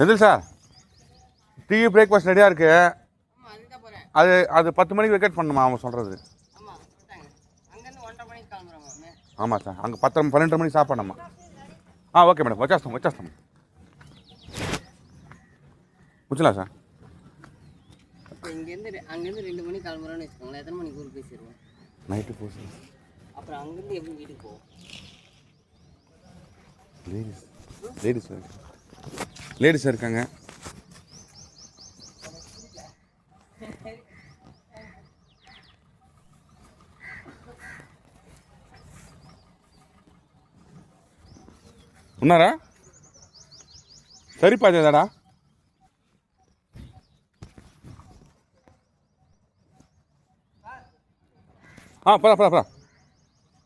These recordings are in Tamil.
எதில் சார் டீ பிரேக்ஃபாஸ்ட் ரெடியாக இருக்கு. அது அது 10 மணிக்கு வெக்கேட் பண்ணணுமா அவன் சொல்கிறது? ஆமாம் சார், அங்கே 12 மணிக்கு சாப்பிடணுமா? ஓகே மேடம், வச்சாஸ்தம் முடிச்சலாம் சார். இங்கேருந்து அங்கேருந்து 2 மணிக்கு கிளம்புறோன்னு வச்சுக்கோங்களேன், எத்தனை மணிக்கு ஊருக்கு பேசிடுவோம்? நைட்டு போக சார். அப்புறம் அங்கேருந்து எப்படி வீட்டுக்கு போவோம்? லேடிஸ் இருக்காங்க. ఉన్నారా? సరిపోదేదాడా? పద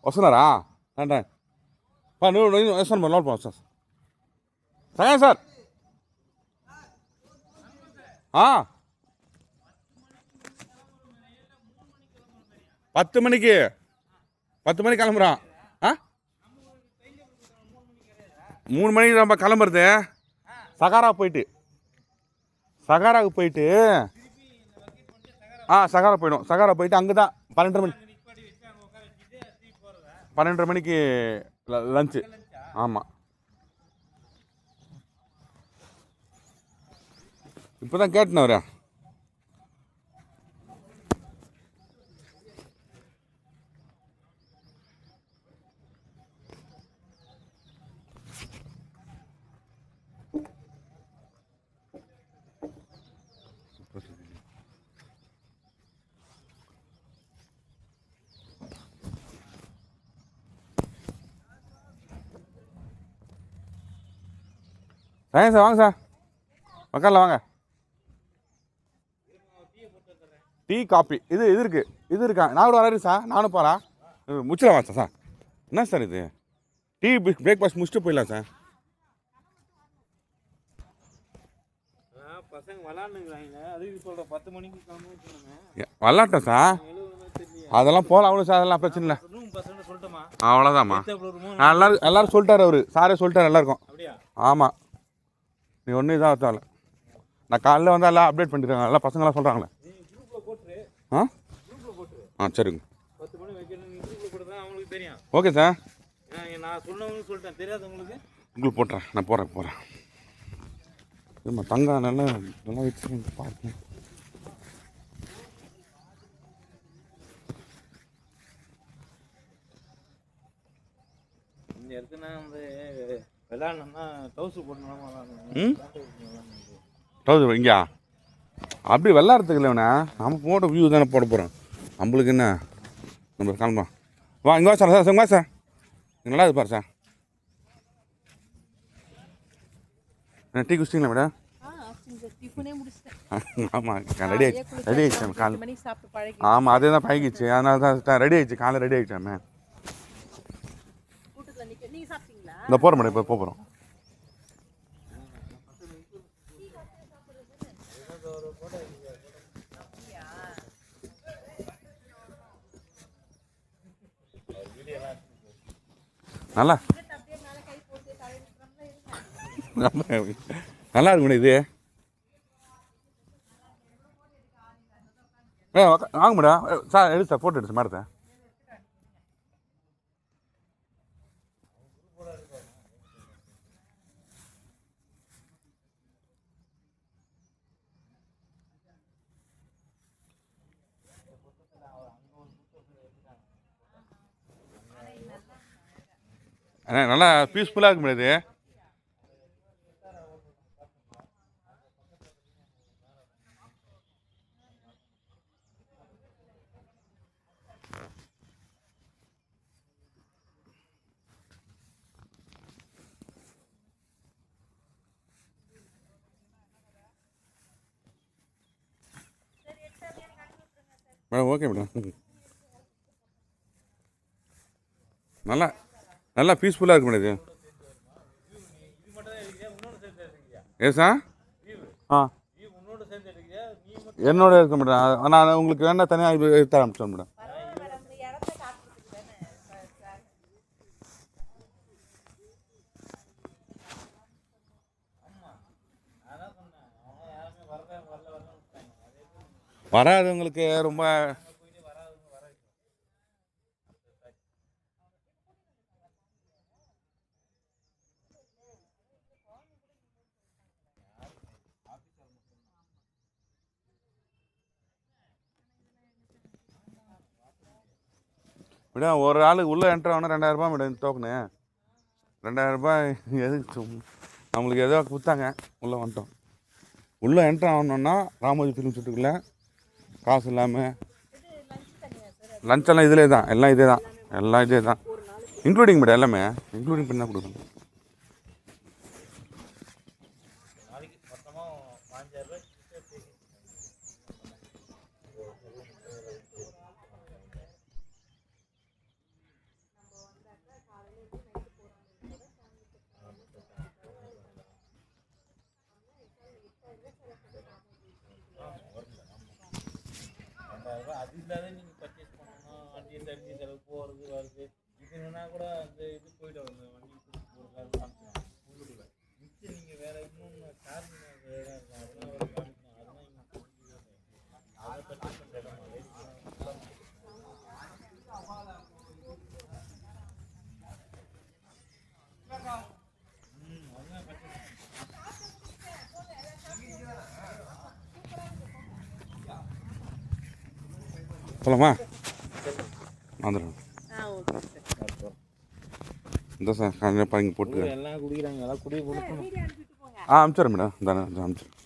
వస్తున్నారా? రండి నువ్వు వస్తాను మరి లోపల వస్తా సరే సార్. 10 மணிக்கு கிளம்புறான். 3 மணிக்கு நம்ம கிளம்புறது. சகாராவுக்கு போயிட்டு சகாரா போயிடும். சகாரா போயிட்டு அங்கே தான் 12:30 மணிக்கு லஞ்சு. ஆமாம், இப்போ தான் கேட்டேன் அவரா. சரிங்க சார், வாங்க சார், உக்காரல வாங்க. டீ காப்பி இது இருக்கா? நான் கூட வரேன் சார், நானும் போகிறேன். முடிச்சிடலாம் சார். என்ன சார் இது? டீ பிரேக்ஃபாஸ்ட் முடிச்சுட்டு போயிடலாம் சார். விளாட்டோம் சார், அதெல்லாம் போகலாம் அவ்வளோ சார், அதெல்லாம் பிரச்சனை இல்லை. அவ்வளோதாம்மா, எல்லாரும் சொல்லிட்டாரு அவரு, சாரே சொல்லிட்டாரு எல்லாருக்கும். ஆமாம், நீ ஒன்றும் இதாக தேவை. நான் காலையில் வந்து எல்லாம் அப்டேட் பண்ணிருக்காங்க, எல்லாம் பசங்களாம் சொல்கிறாங்களே. சரிங்க. ஓகே சார், உங்களுக்கு போட்டுறேன். நான் போகிறேன். தங்கம் நல்லா வச்சு பார்ப்பேன். டவுசர் இங்கேயா? அப்படி விளாட்றதுக்கு இல்லைண்ணா, நம்ம போட்ட வியூ தானே போட போகிறோம். நம்மளுக்கு என்ன, நம்ம கிளம்பலாம். இங்கே வா சார், இங்கே வா சார், நல்லா இருப்பார் சார். டீ குடிச்சிங்களா மேடம்? ஆமாம், ரெடி ஆகிடுச்சேன் காலை. ஆமாம், அதே தான் பழகிடுச்சு, அதனால தான் ரெடி ஆகிடுச்சு, காலை ரெடி ஆகிடுச்சாமே. இந்த போகிறோம் மேடம், இப்போ போகிறோம். நல்லா நல்லா இருக்கு மேடம் இது. வாங்க மேடம். சார் எடுத்து சார் ஃபோட்டோ எடுத்து மேடத்தை. அண்ணா நல்லா பீஸ்ஃபுல்லாக இருக்கு மேடம் இது. Madam okay madam. நல்லா நல்லா பீஸ்ஃபுல்லாக இருக்கு மேடம் இது. ஏசா ஆ என்னோட இருக்க மேடம். நான் உங்களுக்கு வேணா தனியாக எடுத்து ஆரம்பிச்சேன் மேடம். வராதவங்களுக்கு ரொம்ப மேடம் ஒரு ஆளுக்கு உள்ளே என்ட்ரு ஆகணும் 2000 மேடம் டோக்கனு. 2000 எதுக்கு நம்மளுக்கு ஏதோ கொடுத்தாங்க உள்ளே வந்துட்டோம். உள்ளே என்ட்ரு ஆகணுன்னா ராமோஜி ஃபிலிம் சிட்டிக்குள்ளே காசு இல்லாமல் லஞ்செல்லாம் இதிலே தான். எல்லாம் இதே தான். எல்லாம் இதே தான் இன்க்ளூடிங் மேடம். எல்லாமே இன்க்ளூடிங் பண்ணி தான் கொடுக்கணும். அது இல்லாத நீங்கள் பர்ச்சேஸ் பண்ணணும். வண்டியை தண்ணி செலவு போகிறது வருது. இதுன்னா கூட அந்த இது போய்ட்டு வருது. வண்டி போகிறதுக்காக காமிக்கலாம் உள்ளுக்குள்ள. மிச்சம் நீங்கள் வேறு இன்னொன்று காரணம் அதெல்லாம் ஒரு காமிக்கணும். அதெல்லாம் இங்கே அதை பர்ச்சேஸ் பண்ணுற இடம் போலாமா? வந்துடுறேன். இந்த சார் கண்டிப்பாக இங்கே போட்டு எல்லாம் குடிக்கிறாங்க. எல்லாம் குடி கொடுக்கணும். அனுப்பிச்சிடுறேன் மேடம். தானே அனுப்பிச்சிடுறேன்.